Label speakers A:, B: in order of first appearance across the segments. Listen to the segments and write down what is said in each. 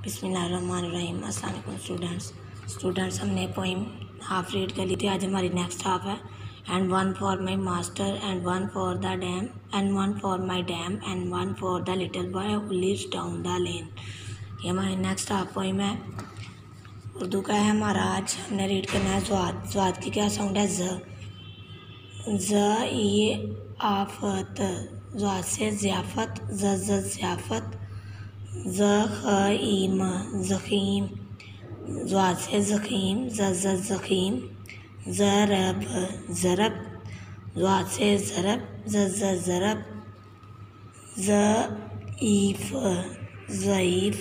A: बिस्मिल्लाहिर्रहमानिर्रहीम। अस्सलाम वालेकुम स्टूडेंट्स हमने पोइम हाफ रीड कर ली थी। आज हमारी नेक्स्ट हाफ है। And one for my master and one for the dame and one for my dame and one for the little boy who lives down the lane. ये हमारी next half poem है। उर्दू का है हमारा। आज हमने read करना है ज़्वाद। ज़्वाद की क्या साउंड है? ज़ ई आफत। ज़्वाद से ज़ियाफ़त। ज़ियाफ़त। ज़ख़ीम ज़ख़ीम। ज़्वाद से ज़ख़ीम। ज़ख़ीम। ज़रब ज़रब। ज़्वाद से ज़रब। ज़रब। ज़ईफ़ ज़ईफ़।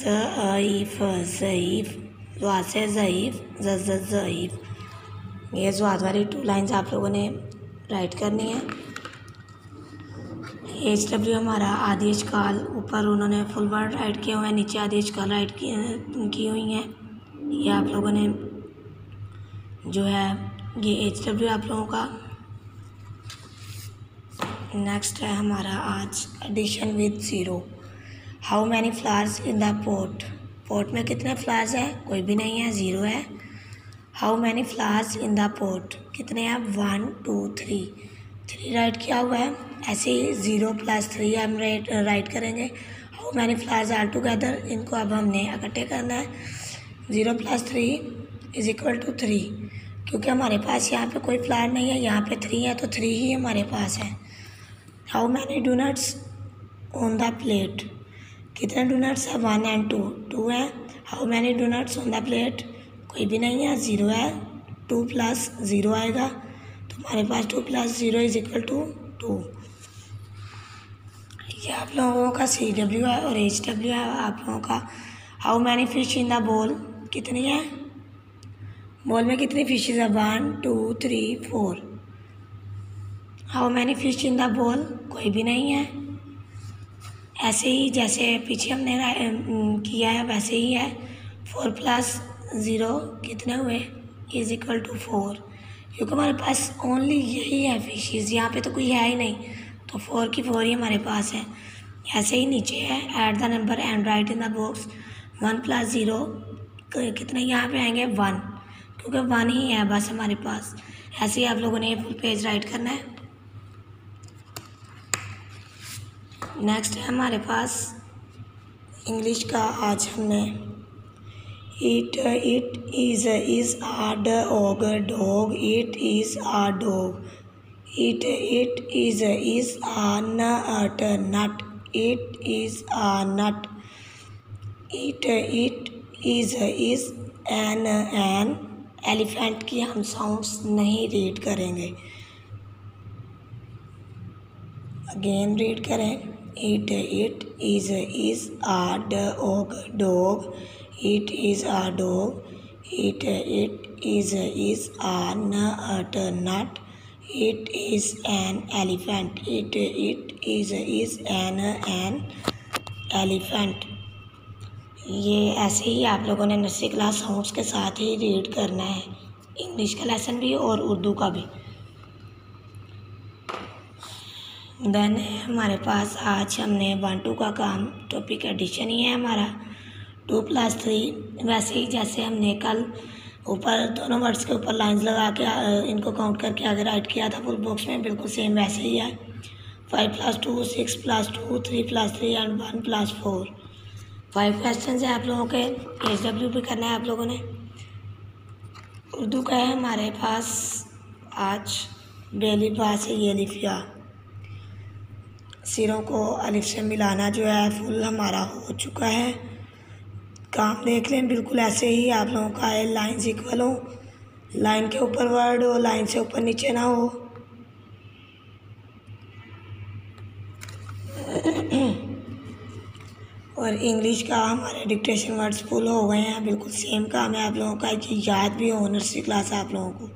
A: ज़ईफ़ ज़ईफ़। ज़्वाद से ज़ईफ़। ज़ईफ़। ये ज़्वाद वाली 2 लाइन्स आप लोगों ने राइट करनी है। HW हमारा आदि अशकाल, ऊपर उन्होंने फुल वर्ड राइट किए हुए हैं, नीचे आदि अशकाल राइट की हुई हैं। ये आप लोगों ने जो है ये HW आप लोगों का। नेक्स्ट है हमारा आज addition with zero. How many flowers in the pot. Pot में कितने फ्लावर्स हैं? कोई भी नहीं है, 0 है। How many flowers in the pot, कितने हैं? 1 2 3 राइट किया हुआ है। ऐसे ही 0 + 3 हम राइट करेंगे। How many flowers are together, इनको अब हमने इकट्ठे करना है। 0 + 3 = 3, क्योंकि हमारे पास यहाँ पे कोई फ्लावर नहीं है, यहाँ पे 3 है तो 3 ही हमारे पास है। How many donuts on the plate, कितने डोनट्स है? 1 और 2 है। How many donuts on the plate, कोई भी नहीं है, 0 है। 2 + 0 आएगा, तो हमारे पास 2 + 0 = 2। ये आप लोगों का CW है और HW है आप लोगों का। How many fish in the बोल, कितनी है? बोल में कितनी फिशेज है? 1 2 3 4। How many fish in the बोल, कोई भी नहीं है। ऐसे ही जैसे पीछे हमने किया है वैसे ही है। 4 + 0 कितने हुए? = 4, क्योंकि हमारे पास ओनली यही है फिशेज, यहाँ पे तो कोई है ही नहीं, तो 4 की 4 ही हमारे पास है। ऐसे ही नीचे है add the number and right in the box. 1 + 0 कितने यहाँ पे आएंगे? 1, क्योंकि 1 ही है बस हमारे पास। ऐसे ही आप लोगों ने ये फुल पेज राइट करना है। नेक्स्ट है हमारे पास इंग्लिश का। आज हमने it is a dog, it is a dog. It is a nut, it is a nut. It is an elephant की हम साउंड्स नहीं रीड करेंगे। अगेन रीड करें। It is a dog, it is a dog. It is a nut, it is an elephant. It is an elephant. ये ऐसे ही आप लोगों ने नर्सरी क्लास साउंड्स के साथ ही रीड करना है, इंग्लिश का लेसन भी और उर्दू का भी। देन हमारे पास आज हमने 1 2 का काम, टॉपिक एडिशन ही है हमारा। 2 + 3 वैसे ही जैसे हमने कल ऊपर दोनों वर्ड्स के ऊपर लाइंस लगा के इनको काउंट करके आगे राइट किया था फुल बॉक्स में, बिल्कुल सेम वैसे ही है। 5 + 2 6 + 2 3 + 3 एंड 1 + 4। 5 क्वेश्चन है आप लोगों के। HW भी करना है आप लोगों ने। उर्दू का है हमारे पास आज बेली बा से ये लिफिया। सिरों को अलिफ से मिलाना जो है फुल हमारा हो चुका है। काम देख लें, बिल्कुल ऐसे ही आप लोगों का है। लाइन्स इक्वल हो, लाइन के ऊपर वर्ड हो, लाइन से ऊपर नीचे ना हो। और इंग्लिश का हमारे डिक्टेशन वर्ड्स फुल हो गए हैं, बिल्कुल सेम काम है आप लोगों का। याद भी हो नर्सरी क्लास आप लोगों को।